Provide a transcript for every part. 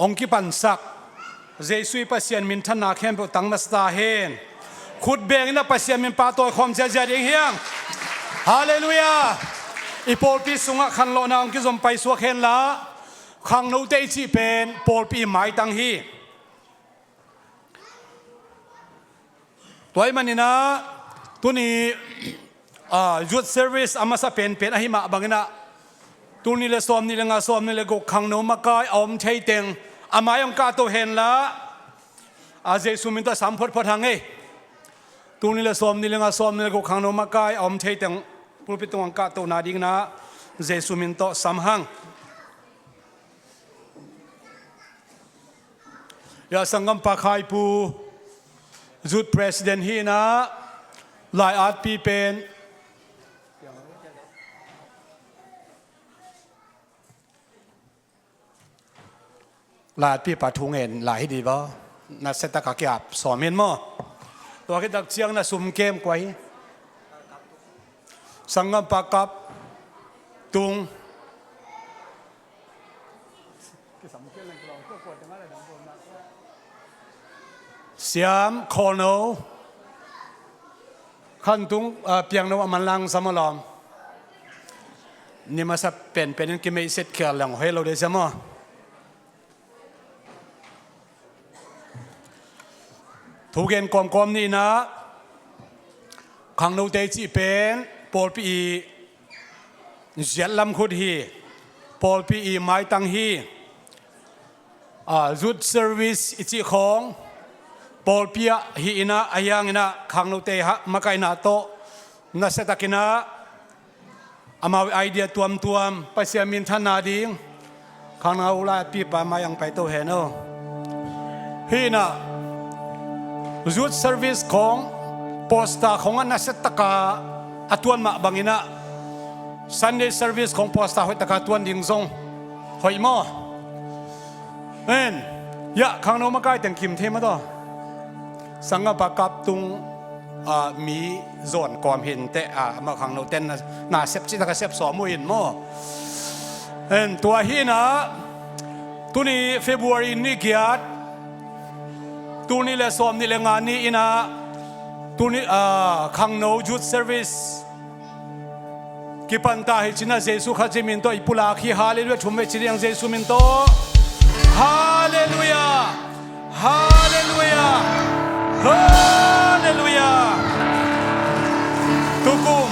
องค์กิปันสักเจสุยปัสยานมินทันนาเข้มตังนัสตาเฮนขุดเบงนะปัสยานมินปาตัวความเจริญเองเฮียงฮาเลลูยาอีโปลปีสุงะขันโลนาองค์กิจมไปสวกเฮนละขังโนเตจิเป็นโปลปีหมายตังฮีตัวมันนี่นะตัวนี้youth service อามาสเป็นอหิมะบางนะตัวนี้เลยซ้อมนี่เลยงาซ้อมนี่เลยกขังโนมากายอมใช้เต็งอามายังกาตัวเห็นละเจสุมินตัวสามพดทางเอตัวนี้เลยซ้อมนี่เลยงาซ้อมนี่เลยกขังโนมากายอมใช้เต็งผู้พิจารณากาตัวนาดิงนะเจสุมินตัวสามหังยาสังกัมปะคายปูจุดประธานฮีนะหลายอาทิตย์เป็นหลายปีปัทุงเงินหลายดีบ่นัดเซตตะกักยับสอนเมียนมั้งตัวคิดดักเชียงน่ะสุ่มเกมกว่าสังกัมปะกับตุงเสียมโคโนขันตุงเปียงโนมันลังสมลอมนี่มาสับเป็นกินไม่เสร็จเขียนหลังให้เราได้ใช่ไหมทุกเย็นกลมๆนี่นะขังโนเตจิเป็นปอลปีเจ็ดลำคุดฮีปอลปีไม้ตังฮีจุดเซอร์วิสอิจิของปอลปีฮีนะอายังนะขังโนเตฮะมาไกนาโตนัสตะกินะอามาไอเดียตัวมไปเสียมินทนาดิงขังเอาลาปีปามายังไปโตเห็นฮีนะจุดเซอร์วิสของโปสตาของนัสตะกาอัตวนมาบังอินะซันเดย์เซอร์วิสของโปสตาหอยตะกาตวนดิงซงหอยหม้อยะขังโนมาไกแต่งคิมเทมาต่อสังกัปกับตุงมีโซนความเห็นแต่มาขังโนเต้นน่าเซฟจิตกเซฟสอมวยหม้อตัวฮีนะตัวนี้เฟบรุรีนี่เกียรติตัวนี้เลยซ้อมนี่เลยงานนี้นะตัวนี้ขังโนจุดเซอร์วิสกิปันตาให้จินาเจสุขจิมินโตอิปุลาคีฮาเลลูยาชุมเวจิเรียงเจสุมินโตฮาเลลูยาฮาเลลูยาฮาเลลูยาทุกุม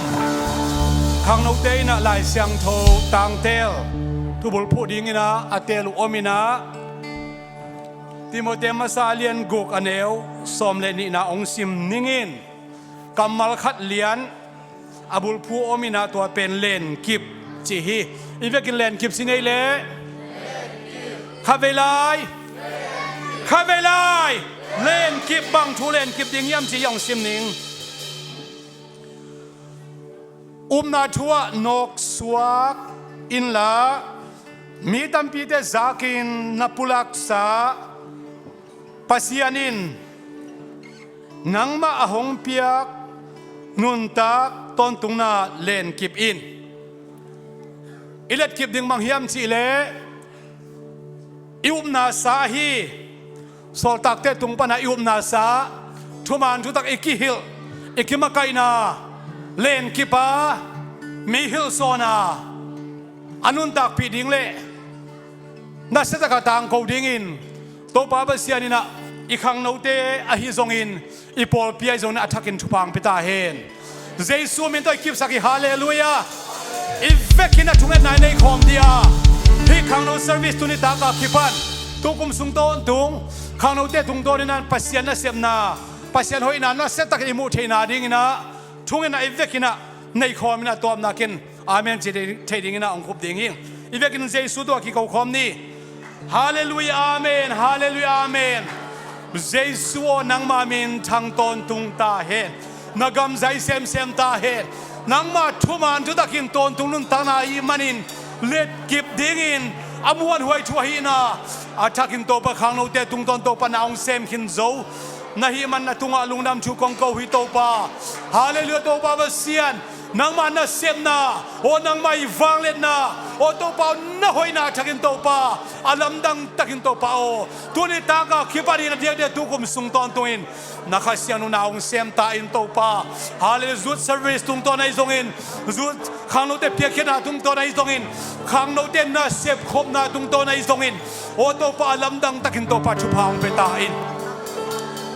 ขังโนเตยนะลายเสียงโทตังเตลทุบุลพูดิ้งนะอเตลุโอมินะติโมเตมาซาเลียนกุกอเนวสมเลนินาองซิมนิงินกัมมัลขัดเลียนอบุลพูโอมินาตัวเป็นเลนกิบจีฮีอีเวกินเลนกิบสิเนเลข้าเวลายเลนกิบบังทูเลนกิบดิงย่ำจียองซิมนิงนาทัวนกสวกอินลามีตัมปีเตจากินนับปุลักษาปัสยานินนังมาอหงเปียกนุนตากตอนตุงนาเลนกิบอินอิเลตกิบดิงบังเฮียมจีเลอิอุมนาซาฮีโซลตักเตตุงปนาอิอุมนาซาทุมานทุตักอิกิฮิลอิกิมาไกนาเลนกิปามีฮิลโซนาอนุนตักปีดิงเลนัสตะกะตังโคดิงอินโตปาบเสียนินะอีขังโนเตอหิซงอินอีปอลปีไอซงนะอัฐกินทุพังปิตาเฮนเจสุมินโตกิบสักฮาเลลูยาอีเวกินะทุงเอ็นนายในคอมเดียที่ขังโนเซอร์วิสตุนิตากาคิปันตุกุมสุงโตนตุงขังโนเตตุงโตนินันปัสยานะเสียมนาปัสยานหอยนานะเซตักอิมูเทนาดิงินะทุงเอ็นนายอีเวกินะในคอมนะตัวมนากินอาเมนจีเทดิงินะองคุบดิงิงอีเวกินเจสุตัวกิโกคอมนี้ฮาเลลูยาอาเมนฮาเลลูยาอาเมนเจสุโอนังมามินทางตนตุงตาเฮนนักำใจเซมตาเฮนนังมาทุมานทุตักินตนตุงลุนตานาอีมันินเล็ดกิบดิงินอมวนหวยชัวฮีนาอาทักินโตปะขังโนเตตุงตนโตปะนาองเซมขินโซนาฮีมันนะตุงอาลุงนำชูกองโกฮิโตปาฮาเลลูยาโตปาเบเซียน nang mana sem na o nang mai wanglet na o to pa na hoina thakin to pa alam dang takin to pa o tuni taka khipari na dia tu kum sung ton tuin nakhasyanu na ong sem ta in to pa hallelujah zut service tung to nai zongin zut khang no te pia na tung to nai zongin khang no te na sep khop na tung to nai zongin o to pa alam dang takin to pa chu phang pe ta in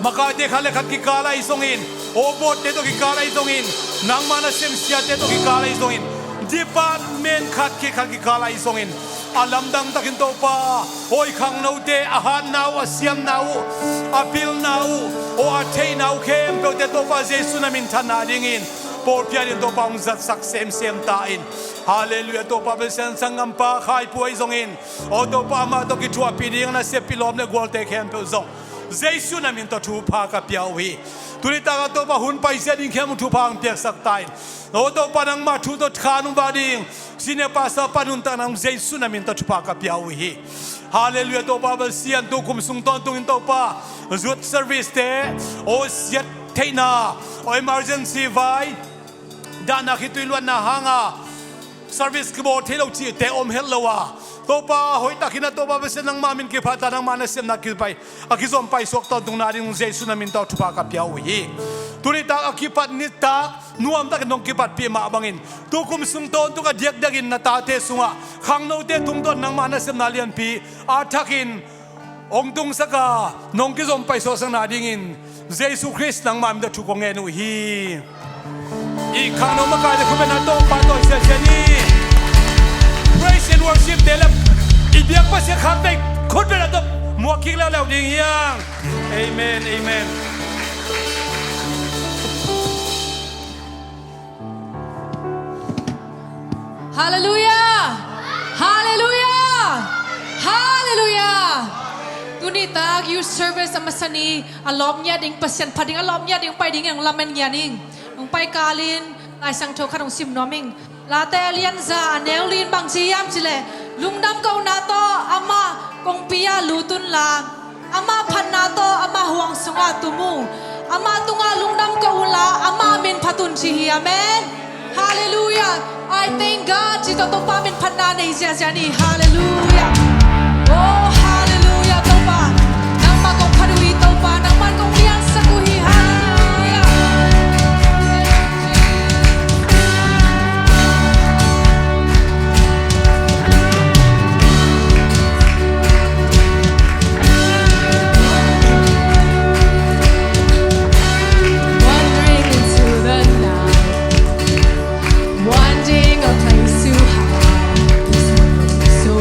maka de khale khat ki kala isongin o bot te to ki kala isongin nang mana sem sia te to ki kala isongin department khat ki kala isongin alam dang takin to pa oi khang no te ahan nau asiam nau apil nau o athei nau kem pe te to pa jesu na min thana dingin por pian to pa ong zat sak sem ta in hallelujah to pa besen sangam pa khai puai zongin o to pa ma to ki thua pi ding na se pilom ne gol te kem pe zong jesu na min to thu pha ka piao hi tulita ka to pa hun pai se ding kem thu phang piak sak tai o to pa nang ma thu to khanu ba ding sine pa sa panun ta nang jesu na min to thu pha ka piao hi hallelujah to pa ba sian to kum sung ton tung in to pa zut service te o siat theina o emergency vai dana khituilwan na hanga service ki bo thelo chi te om hellowa to pa hoi takina to pa besen nang mamin ki phata nang manasem na ki pai akizom pai sok ton tung na ring jesu na min to thupa ka piao hi turita akipat ni ta nuam ta nong kipat pi ma bangin tu kum sung ton tu ka diak dagin na ta te sunga khang no te tung ton nang manasem na lian pi athakin ong tung saka nong ki zom pai so sang na dingin jesu christ nang mam da thu ko nge nu hi I khang no ma ka de khu na to pa to se ni praise and worship delap ibiak pa se khak dai khut be la to mo ki la la ding yang amen amen hallelujah hallelujah hallelujah tunita you service amasani alom nya ding pasien phading alom nya ding pai ding ang lamen nya ning ong pai kalin ai sang tho khanong sim noming la te lian za neulin bang siam chile lungdam ko na to ama kong pia lutun la ama phan na to ama huang sunga tumu ama tunga lungdam ko la ama min phatun chi amen hallelujah I thank God chito to pa min phan na nei sia sia ni hallelujah oh hallelujah to pa nang ma kong phanui to pa nang man kong lian sa kuhi hallelujah Wanting a place to hide, so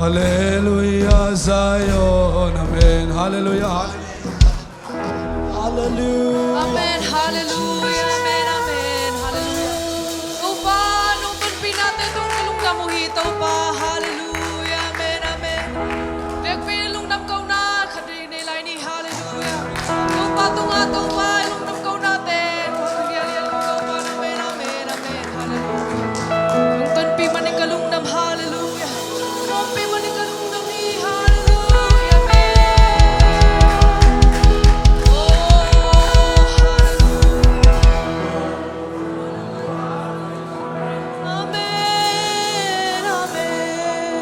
Hallelujah, Zion, amen. Hallelujah, hallelujah. Amen. Hallelujah. Amen. Amen. Hallelujah. Tau pa, nung panpin natin itong kalungdam mo hitaw pa. Hallelujah. Amen. Amen. Nagpin ilungdam kau na, kadinilay ni hallelujah. Tau pa, ilungdam kau natin. Hallelujah. Kau pa, amen. Amen. Amen. Hallelujah. Nung panpin man ang kalungdam, hallelujah. Nung panpin man ang kalungdam ni hallelujah. Amen. Oh, Amen, amen.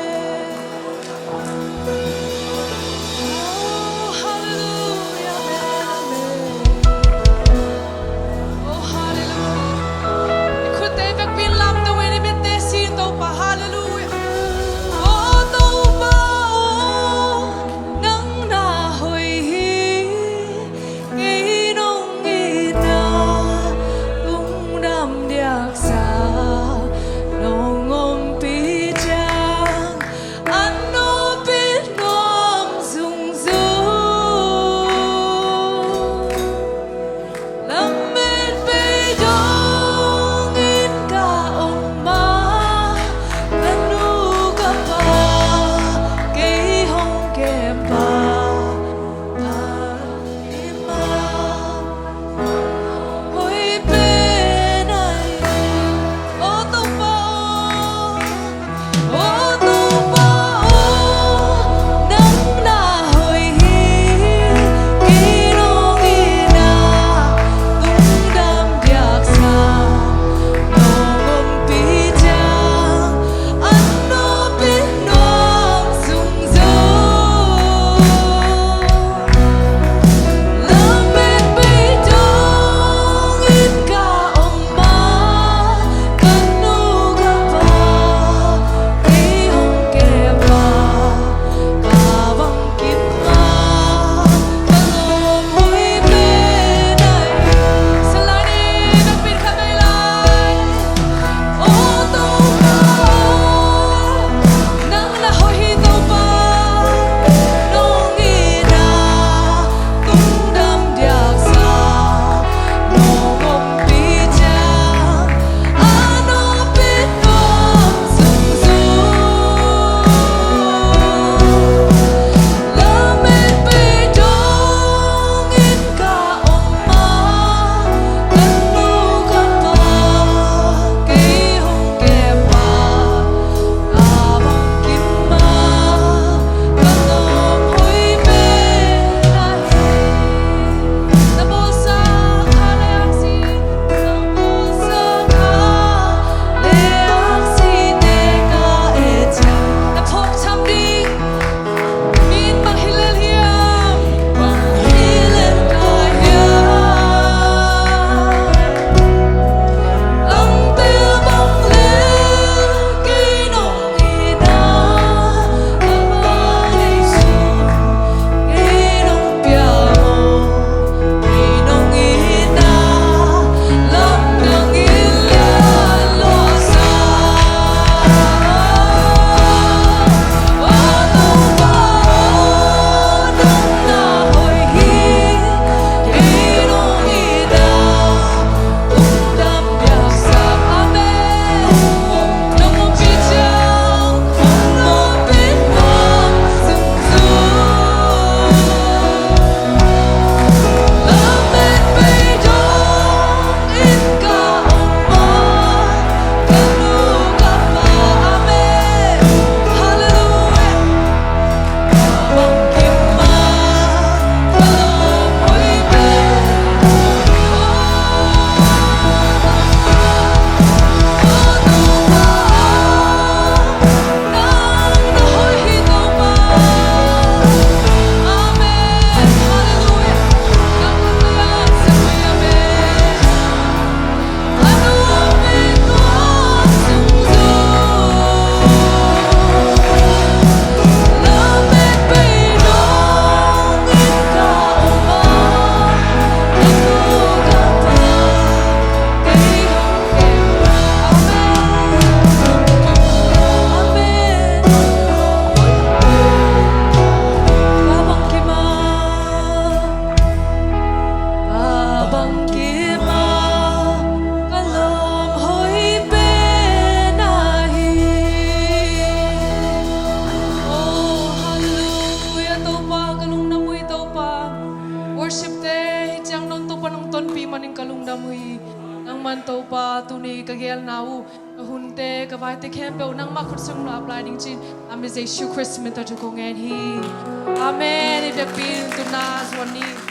kalung damui nang man to pa tuni kagel nau hunte kawai te kempe nang ma khut sang la apply ding chin amize shu christmas ta ko ngen hi amen ite pin tu nas wani